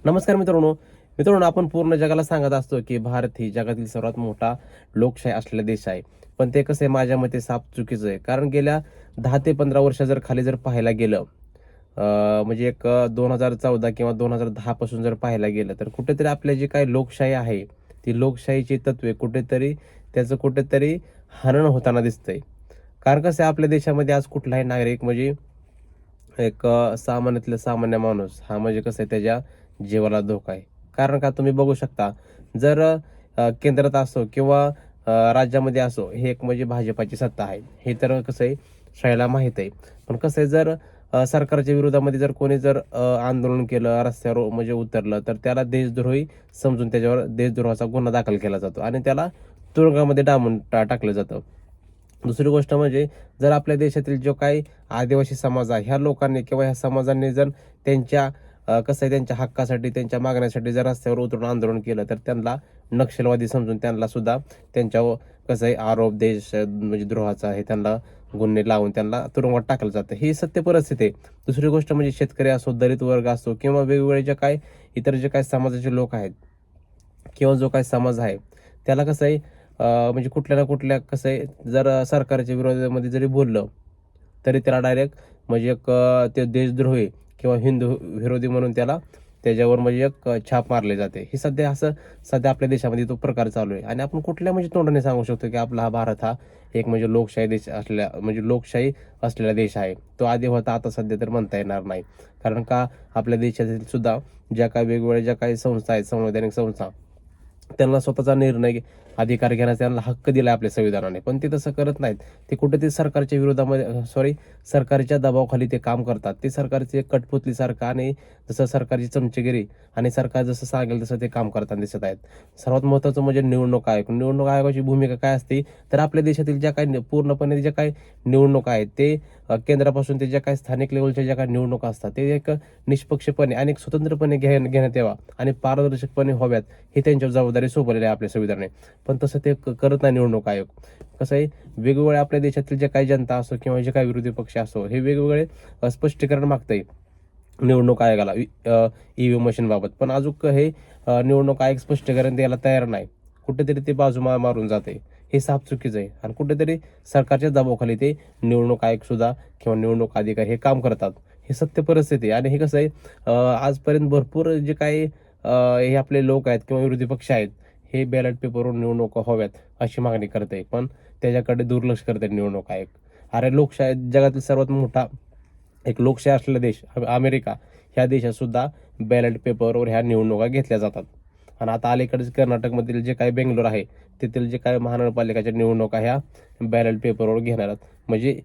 नमस्कार मित्रांनो. आपण पूर्ण जगाला सांगत असतो की भारत ही जगातील सर्वात मोठा लोकशाही असलेला देश आहे. पण ते कसं आहे, माझ्या मते साफ चुकीचं आहे. कारण गेल्या 10 ते 15 वर्ष जर खाली जर पाहायला गेलं, म्हणजे एक 2014 किंवा 2010 पासून जर पाहायला गेलं, तर कुठेतरी आपल्या जी काही लोकशाही आहे, ती लोकशाहीची तत्वे त्याचं कुठेतरी हनन होताना दिसतंय. कारण कसं आहे, आपल्या देशामध्ये आज कुठलाही नागरिक म्हणजे एक सामान्यातला सामान्य माणूस हा म्हणजे कसं आहे, त्याच्या जीवाला धोका आहे. कारण का तुम्ही बघू शकता, जर केंद्रात असो किंवा राज्यामध्ये असो, हे एक म्हणजे भाजपाची सत्ता आहे. हे तर कसं आहे, सगळ्याला माहीत आहे. पण कसं आहे, जर सरकारच्या विरोधामध्ये जर कोणी जर आंदोलन केलं, रस्त्यावर म्हणजे उतरलं, तर त्याला देशद्रोही समजून त्याच्यावर देशद्रोहाचा गुन्हा दाखल केला जातो आणि त्याला तुरुंगामध्ये डांबून टाकलं जातं. दुसरी गोष्ट म्हणजे, जर आपल्या देशातील जो काही आदिवासी समाज आहे, ह्या लोकांनी किंवा ह्या समाजांनी जर त्यांच्या कसं आहे, त्यांच्या हक्कासाठी, त्यांच्या मागण्यासाठी जर रस्त्यावर उतरून आंदोलन केलं, तर त्यांना नक्षलवादी समजून त्यांना सुद्धा त्यांच्यावर कसं आहे, आरोप म्हणजे द्रोहाचा आहे, त्यांना गुन्हे लावून त्यांना तुरुंगात टाकलं जातं. ही सत्य परिस्थिती आहे. दुसरी गोष्ट म्हणजे, शेतकरी असो, दलित वर्ग असो किंवा वेगवेगळे जे काही इतर जे काही समाजाचे लोक आहेत किंवा जो काही समाज आहे, त्याला कसं आहे, म्हणजे कुठल्या ना कुठल्या कसं आहे, जर सरकारच्या विरोधामध्ये जरी बोललं, तरी त्याला डायरेक्ट म्हणजे एक ते देशद्रोही किंवा हिंदू विरोधी म्हणून त्याच्यावर म्हणजे एक छाप मारली जाते. हे सध्या आपल्या देशामध्ये तो प्रकार चालू आहे आणि आपण कुठल्या म्हणजे तोंडाने सांगू शकतो की आपला हा भारत हा एक म्हणजे लोकशाही असलेला देश आहे. तो आधी होता, आता सध्या तर म्हणता येणार नाही. कारण का, आपल्या देशातील सुद्धा ज्या काही वेगवेगळ्या ज्या काही संस्था आहेत, संवैधानिक संस्था, त्यांना स्वतःचा अधिकार घेण्याचा त्यांना हक्क दिला आपल्या संविधानाने. पण ते तसं करत नाहीत. ते कुठेतरी सरकारच्या विरोधामध्ये सरकारच्या दबावाखाली ते काम करतात. ते सरकारचे कठपुतलीसारखं आणि जसं सरकारची चमचेगिरी आणि सरकार जसं सांगेल तसं ते काम करताना दिसत आहेत. सर्वात महत्त्वाचं म्हणजे निवडणूक आयोग. निवडणूक आयोगाची भूमिका काय असते, तर आपल्या देशातील ज्या काही पूर्णपणे ज्या काही निवडणूक आहेत, ते केंद्रापासून ते ज्या काही स्थानिक लेवलच्या ज्या काही निवडणुका असतात, ते एक निष्पक्षपणे आणि एक स्वतंत्रपणे घेण्यात यावा आणि पारदर्शकपणे व्हाव्यात, ही त्यांच्यावर जबाबदारी सोपवलेली आहे आपल्या संविधानाने. पण तसं ते करत नाही निवडणूक आयोग. कसं आहे, वेगवेगळ्या आपल्या देशातील जे काही जनता असो किंवा जे काही विरोधी पक्ष असो, हे वेगवेगळे स्पष्टीकरण मागतंय निवडणूक आयोगाला ईव्हीएम मशीन बाबत. पण अजून हे निवडणूक आयोग स्पष्टीकरण द्यायला तयार नाही. कुठेतरी ते बाजू मारून जाते. हे साफ चुकीचं आहे आणि कुठेतरी सरकारच्या दबावाखाली ते निवडणूक आयोग सुद्धा किंवा निवडणूक अधिकारी हे काम करतात. हे सत्य परिस्थिती आहे आणि हे कसं आहे, आजपर्यंत भरपूर जे काही हे आपले लोक आहेत किंवा विरोधी पक्ष आहेत, हे बॅलेट पेपरवर निवडणुका व्हाव्यात अशी मागणी करते, पण त्याच्याकडे दुर्लक्ष करते निवडणूक आयोग. अरे, लोकशाही जगातील सर्वात मोठा एक लोकशाही असलेला देश अमेरिका, ह्या देशात सुद्धा बॅलेट पेपरवर ह्या निवडणुका घेतल्या जातात. आणि आता अलीकडेच कर्नाटकमधील जे काही बेंगलोर आहे, तेथील जे काही महानगरपालिकाच्या निवडणुका ह्या बॅलेट पेपरवर म्हणजे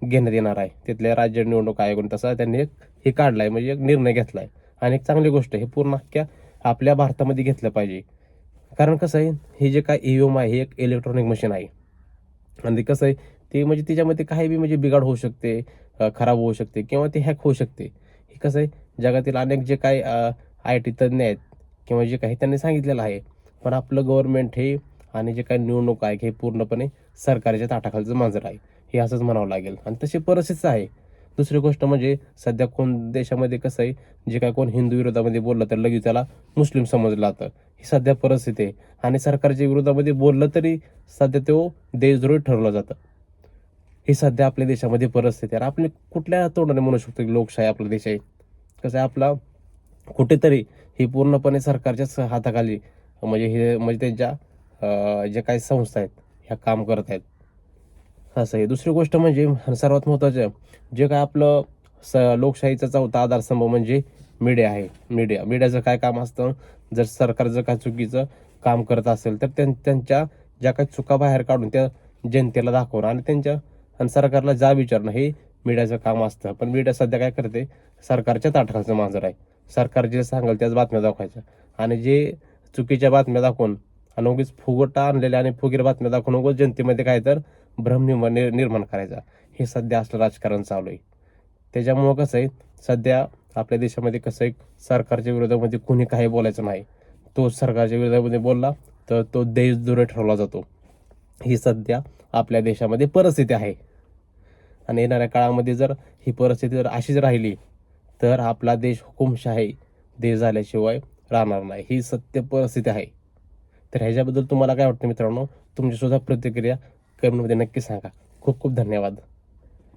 घेण्यात येणार आहे. तिथल्या राज्य निवडणूक आयोगाने तसा त्यांनी हे काढलाय, म्हणजे एक निर्णय घेतलाय. आणि एक चांगली गोष्ट आहे, हे पूर्ण अख्ख्या आपल्या भारतामध्ये घेतलं पाहिजे. कारण कसं आहे, हे जे काय ईव्हीएम आहे, हे एक इलेक्ट्रॉनिक मशीन आहे आणि ते कसं आहे, ते म्हणजे त्याच्यामध्ये काही बी म्हणजे बिघाड होऊ शकते, खराब होऊ शकते किंवा ते हॅक होऊ शकते. हे कसं आहे, जगातील अनेक जे काही IT तज्ज्ञ आहेत किंवा जे काही त्यांनी सांगितलेलं आहे. पण आपलं गव्हर्नमेंट हे आणि जे काही निवडणूक आहे, हे पूर्णपणे सरकारच्या ताटाखालचं मांजर आहे, हे असंच म्हणावं लागेल आणि तशी परिस्थितीच आहे. दुसरी गोष्ट म्हणजे, सध्या देशामध्ये कसं आहे, जे काय कोण हिंदू विरोधामध्ये बोललं तर लगेच त्याला मुस्लिम समजलं जातं. ही सध्या परिस्थिती आहे आणि सरकारच्या विरोधामध्ये बोललं तरी सध्या तो देशद्रोही ठरवलं जातं. ही सध्या आपल्या देशामध्ये परिस्थिती आहे. आपण कुठल्या तोंडाने म्हणू शकतो की लोकशाही आपला देश आहे? कसं आहे, आपला कुठेतरी ही पूर्णपणे सरकारच्याच हाताखाली म्हणजे हे म्हणजे त्यांच्या ज्या काही संस्था आहेत, ह्या काम करत आहेत, असं आहे. दुसरी गोष्ट म्हणजे, सर्वात महत्त्वाचं जे काय आपलं लोकशाहीचा चौथा आधारस्तंभ म्हणजे मीडिया आहे. मीडियाचं काय काम असतं, जर सरकार जर काय चुकीचं काम करत असेल, तर त्यांच्या ज्या काही चुका बाहेर काढून त्या जनतेला दाखवणं आणि सरकारला विचारणं, हे मीडियाचं काम असतं. पण मीडिया सध्या काय करते, सरकारच्या ताटाखालचं मांजर आहे. सरकार जे सांगेल त्याच बातम्या दाखवायच्या आणि जे चुकीच्या बातम्या दाखवून आणि उगीच फुगटा आणलेल्या आणि फुगीर बातम्या दाखवून उगाच जनतेमध्ये काय तर भ्रम निर्माण करायचा. हे सध्या असलं राजकारण चालू आहे. त्याच्यामुळं कसं आहे, सध्या आपल्या देशामध्ये कसं आहे, सरकारच्या विरोधामध्ये कुणी काही बोलायचं नाही. तो सरकारच्या विरोधामध्ये बोलला तर तो देशद्रोही ठरवला जातो. ही सध्या आपल्या देशामध्ये परिस्थिती आहे आणि येणाऱ्या काळामध्ये जर ही परिस्थिती जर अशीच राहिली, तर आपला देश हुकुमशाही देश झाल्याशिवाय राहणार नाही. ही सत्य परिस्थिती आहे. तर ह्याच्याबद्दल तुम्हाला काय वाटतं मित्रांनो? तुमची सुद्धा प्रतिक्रिया कमेंटमध्ये नक्की सांगा. खूप खूप धन्यवाद.